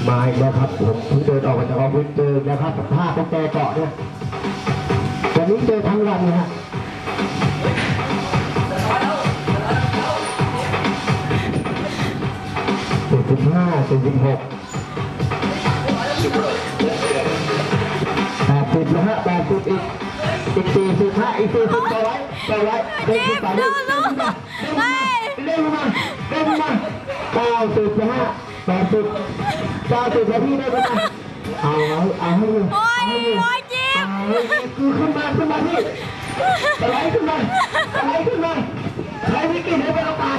มาอีกแล้วครับผมเพิ่งเดินออกมาจากออฟฟิศเจอนะครับผ้ากุญแจเกาะเนี่ยวันนี้เจอทั้งวันนะฮะ45 46 80นะฮะ80อีก45อีก40ต่อไว้เล่นขึ้นไปเล่นมา90นะฮะ80 90แล้วพี่ได้ไหมเอาให้ดูโอ้ยเจ็บคือขึ้นมาพี่สไลด์ขึ้นมาใช้วิกฤตให้เป็นโอกาส